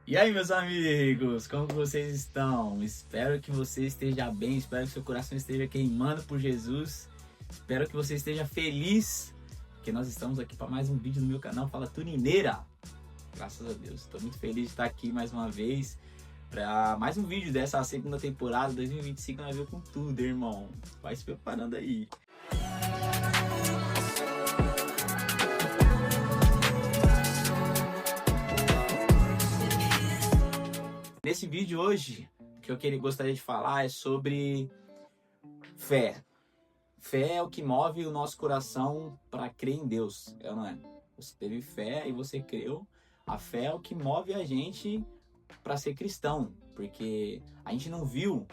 E aí, meus amigos, como que vocês estão? Espero que você esteja bem, espero que seu coração esteja queimando por Jesus. Espero que você esteja feliz, porque nós estamos aqui para mais um vídeo no meu canal Fala Tunineira. Graças a Deus, estou muito feliz de estar aqui mais uma vez para mais um vídeo dessa segunda temporada 2025. Nós vamos com tudo, irmão. Vai se preparando aí. Nesse vídeo hoje, o que eu gostaria de falar é sobre fé. Fé é o que move o nosso coração para crer em Deus, é ou não é? Você teve fé e você creu. A fé é o que move a gente para ser cristão, porque a gente não viu,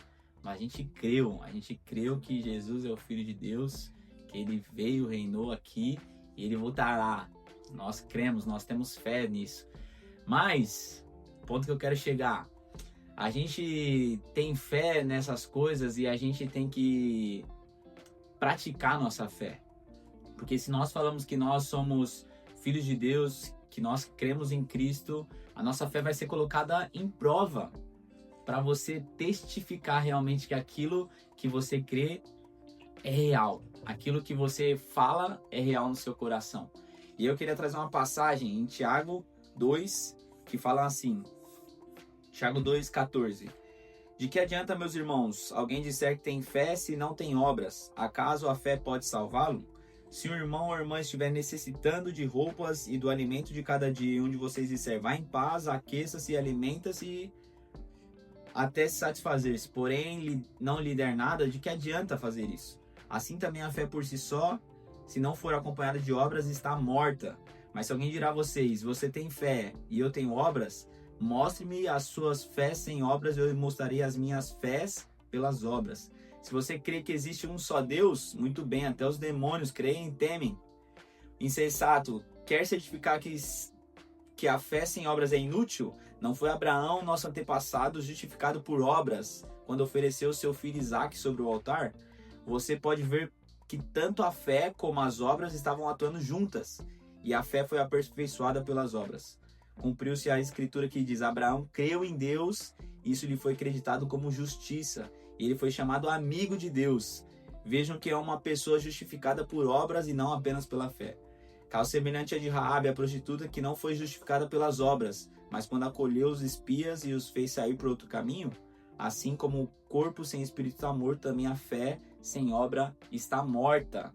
mas a gente creu. A gente creu que Jesus é o Filho de Deus, que ele veio, reinou aqui e ele voltará. Nós cremos, nós temos fé nisso. Mas, o ponto que eu quero chegar, a gente tem fé nessas coisas e a gente tem que praticar nossa fé. Porque se nós falamos que nós somos filhos de Deus, que nós cremos em Cristo, a nossa fé vai ser colocada em prova para você testificar realmente que aquilo que você crê é real. Aquilo que você fala é real no seu coração. E eu queria trazer uma passagem em Tiago 2, que fala assim, Tiago 2,14. De que adianta, meus irmãos, alguém disser que tem fé se não tem obras? Acaso a fé pode salvá-lo? Se um irmão ou irmã estiver necessitando de roupas e do alimento de cada dia, onde vocês disser, vá em paz, aqueça-se e alimenta-se até se satisfazer-se, porém não lhe der nada, de que adianta fazer isso? Assim também a fé por si só, se não for acompanhada de obras, está morta. Mas se alguém dirá a vocês, você tem fé e eu tenho obras, mostre-me as suas fés sem obras, eu mostrarei as minhas fés pelas obras. Se você crê que existe um só Deus, muito bem, até os demônios creem e temem. Insensato, quer certificar que a fé sem obras é inútil? Não foi Abraão, nosso antepassado, justificado por obras, quando ofereceu seu filho Isaque sobre o altar? Você pode ver que tanto a fé como as obras estavam atuando juntas, e a fé foi aperfeiçoada pelas obras. Cumpriu-se a escritura que diz, Abraão creu em Deus, isso lhe foi acreditado como justiça, e ele foi chamado amigo de Deus. Vejam que é uma pessoa justificada por obras e não apenas pela fé. Caso semelhante a de Raabe, a prostituta, que não foi justificada pelas obras, mas quando acolheu os espias e os fez sair por outro caminho, assim como o corpo sem espírito está morto, também a fé sem obra está morta.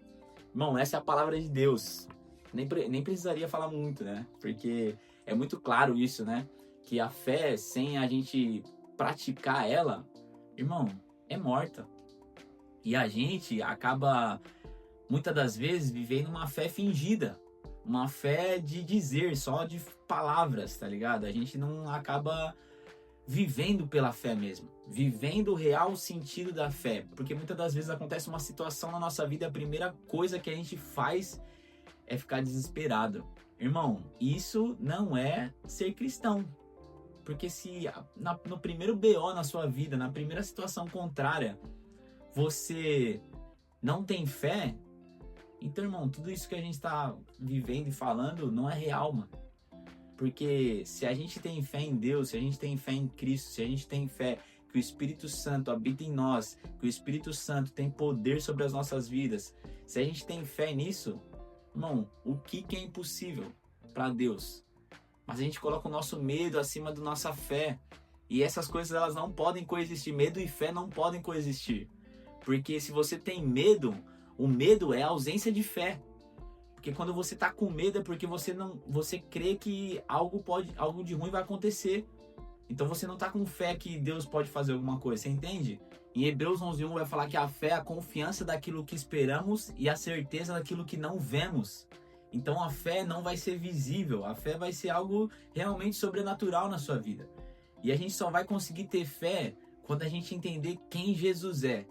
Irmão, essa é a palavra de Deus. Nem precisaria falar muito, né? Porque é muito claro isso, né? Que a fé, sem a gente praticar ela, irmão, é morta. E a gente acaba, muitas das vezes, vivendo uma fé fingida. Uma fé de dizer, só de palavras, tá ligado? A gente não acaba vivendo pela fé mesmo. Vivendo o real sentido da fé. Porque muitas das vezes acontece uma situação na nossa vida, a primeira coisa que a gente faz é ficar desesperado. Irmão, isso não é ser cristão. Porque se no primeiro BO na sua vida, na primeira situação contrária, você não tem fé, então, irmão, tudo isso que a gente está vivendo e falando não é real, mano. Porque se a gente tem fé em Deus, se a gente tem fé em Cristo, se a gente tem fé que o Espírito Santo habita em nós, que o Espírito Santo tem poder sobre as nossas vidas, se a gente tem fé nisso, irmão, o que é impossível para Deus? Mas a gente coloca o nosso medo acima da nossa fé. E essas coisas, elas não podem coexistir. Medo e fé não podem coexistir. Porque se você tem medo, o medo é a ausência de fé. Porque quando você tá com medo é porque você crê que algo de ruim vai acontecer. Então você não tá com fé que Deus pode fazer alguma coisa, você entende? Em Hebreus 11:1 vai falar que a fé é a confiança daquilo que esperamos e a certeza daquilo que não vemos. Então a fé não vai ser visível, a fé vai ser algo realmente sobrenatural na sua vida. E a gente só vai conseguir ter fé quando a gente entender quem Jesus é.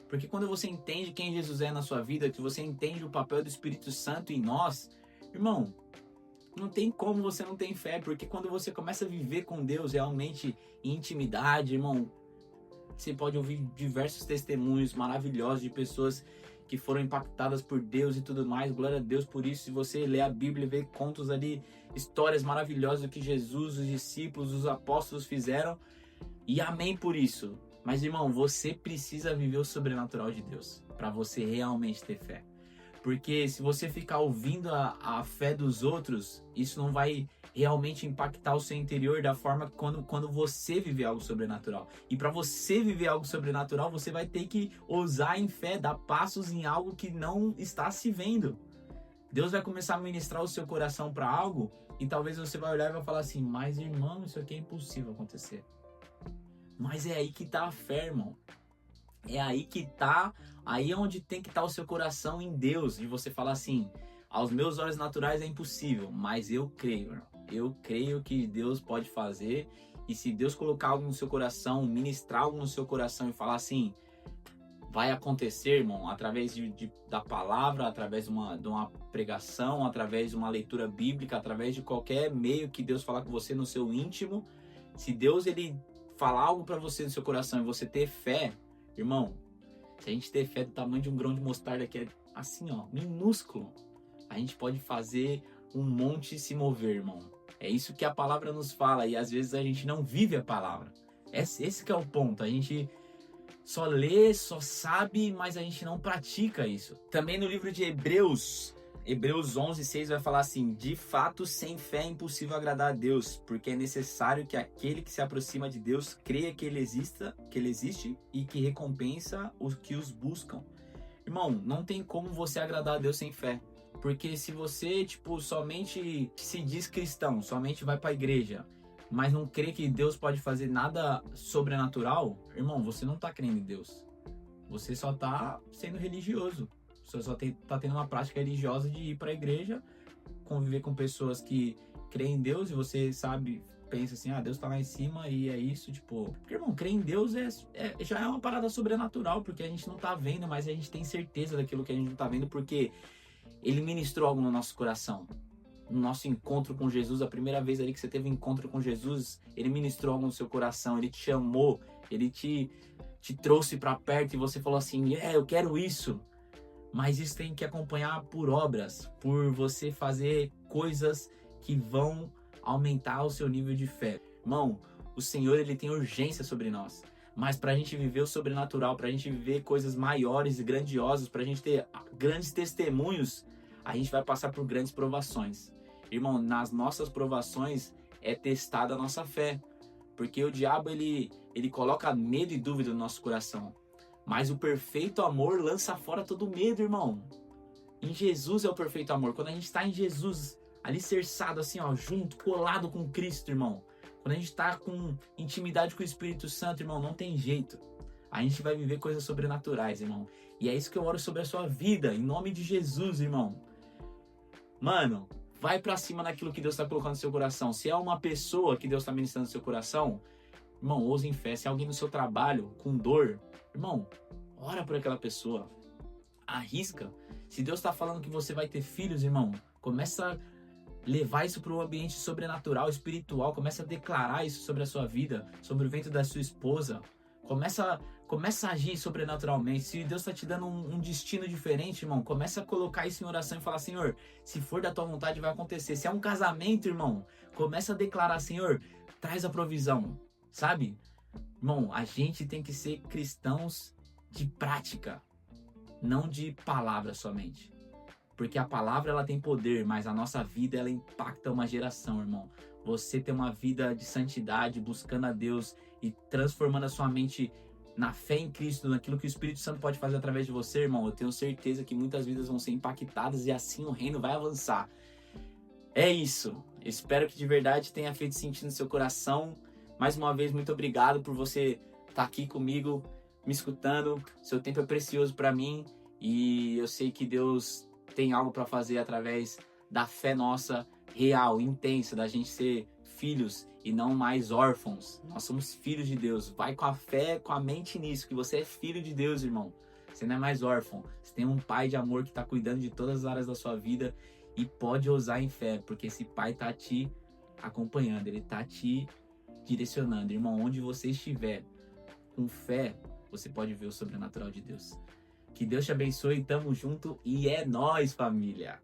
Porque quando você entende quem Jesus é na sua vida, que você entende o papel do Espírito Santo em nós, irmão, não tem como você não ter fé, porque quando você começa a viver com Deus realmente em intimidade, irmão, você pode ouvir diversos testemunhos maravilhosos de pessoas que foram impactadas por Deus e tudo mais. Glória a Deus por isso. Se você ler a Bíblia e ver contos ali, histórias maravilhosas do que Jesus, os discípulos, os apóstolos fizeram. E amém por isso. Mas, irmão, você precisa viver o sobrenatural de Deus para você realmente ter fé. Porque se você ficar ouvindo a fé dos outros, isso não vai realmente impactar o seu interior da forma quando você viver algo sobrenatural. E para você viver algo sobrenatural, você vai ter que ousar em fé, dar passos em algo que não está se vendo. Deus vai começar a ministrar o seu coração para algo e talvez você vai olhar e vai falar assim, mas irmão, isso aqui é impossível acontecer. Mas é aí que tá a fé, irmão. É aí que tá, aí é onde tem que estar o seu coração em Deus. E você falar assim, aos meus olhos naturais é impossível, mas eu creio, irmão. Eu creio que Deus pode fazer. E se Deus colocar algo no seu coração, ministrar algo no seu coração e falar assim, vai acontecer, irmão, através da palavra, através de uma pregação, através de uma leitura bíblica, através de qualquer meio que Deus falar com você no seu íntimo. Se Deus, ele falar algo para você no seu coração e você ter fé, irmão, se a gente ter fé do tamanho de um grão de mostarda que é assim, ó, minúsculo, a gente pode fazer um monte se mover, irmão. É isso que a palavra nos fala e às vezes a gente não vive a palavra. Esse que é o ponto, a gente só lê, só sabe, mas a gente não pratica isso. Também no livro de Hebreus 11:6 vai falar assim, de fato, sem fé é impossível agradar a Deus, porque é necessário que aquele que se aproxima de Deus creia que ele existe e que recompensa os que os buscam. Irmão, não tem como você agradar a Deus sem fé. Porque se você, somente se diz cristão, somente vai para a igreja, mas não crê que Deus pode fazer nada sobrenatural, irmão, você não tá crendo em Deus. Você só tá sendo religioso. Você só tá tendo uma prática religiosa de ir para a igreja, conviver com pessoas que creem em Deus e você sabe, pensa assim, Deus tá lá em cima e é isso, Porque, irmão, crer em Deus já é uma parada sobrenatural, porque a gente não tá vendo, mas a gente tem certeza daquilo que a gente não tá vendo, porque Ele ministrou algo no nosso coração. No nosso encontro com Jesus, a primeira vez ali que você teve um encontro com Jesus, Ele ministrou algo no seu coração, Ele te chamou, Ele te trouxe para perto e você falou assim, eu quero isso. Mas isso tem que acompanhar por obras, por você fazer coisas que vão aumentar o seu nível de fé. Irmão, o Senhor, Ele tem urgência sobre nós. Mas para a gente viver o sobrenatural, para a gente viver coisas maiores e grandiosas, para a gente ter grandes testemunhos, a gente vai passar por grandes provações. Irmão, nas nossas provações é testada a nossa fé. Porque o diabo, ele coloca medo e dúvida no nosso coração. Mas o perfeito amor lança fora todo medo, irmão. Em Jesus é o perfeito amor. Quando a gente está em Jesus, alicerçado assim, junto, colado com Cristo, irmão. Quando a gente está com intimidade com o Espírito Santo, irmão, não tem jeito. A gente vai viver coisas sobrenaturais, irmão. E é isso que eu oro sobre a sua vida, em nome de Jesus, irmão. Mano, vai pra cima naquilo que Deus está colocando no seu coração. Se é uma pessoa que Deus está ministrando no seu coração, irmão, ouse em fé. Se é alguém no seu trabalho, com dor, irmão, ora por aquela pessoa. Arrisca. Se Deus está falando que você vai ter filhos, irmão, começa a levar isso para o ambiente sobrenatural, espiritual. Começa a declarar isso sobre a sua vida, sobre o ventre da sua esposa. Começa a agir sobrenaturalmente. Se Deus está te dando um destino diferente, irmão, começa a colocar isso em oração e falar, Senhor, se for da tua vontade vai acontecer. Se é um casamento, irmão, começa a declarar, Senhor, traz a provisão, sabe? Irmão, a gente tem que ser cristãos de prática, não de palavra somente. Porque a palavra, ela tem poder, mas a nossa vida, ela impacta uma geração, irmão. Você ter uma vida de santidade, buscando a Deus e transformando a sua mente na fé em Cristo, naquilo que o Espírito Santo pode fazer através de você, irmão, eu tenho certeza que muitas vidas vão ser impactadas e assim o reino vai avançar. É isso. Espero que de verdade tenha feito sentido no seu coração. Mais uma vez, muito obrigado por você estar aqui comigo, me escutando. Seu tempo é precioso para mim e eu sei que Deus tem algo para fazer através da fé nossa real, intensa, da gente ser filhos e não mais órfãos. Nós somos filhos de Deus. Vai com a fé, com a mente nisso, que você é filho de Deus, irmão. Você não é mais órfão. Você tem um pai de amor que está cuidando de todas as áreas da sua vida e pode ousar em fé, porque esse pai está te acompanhando, ele está te direcionando. Irmão, onde você estiver com fé, você pode ver o sobrenatural de Deus. Que Deus te abençoe, tamo junto e é nóis, família!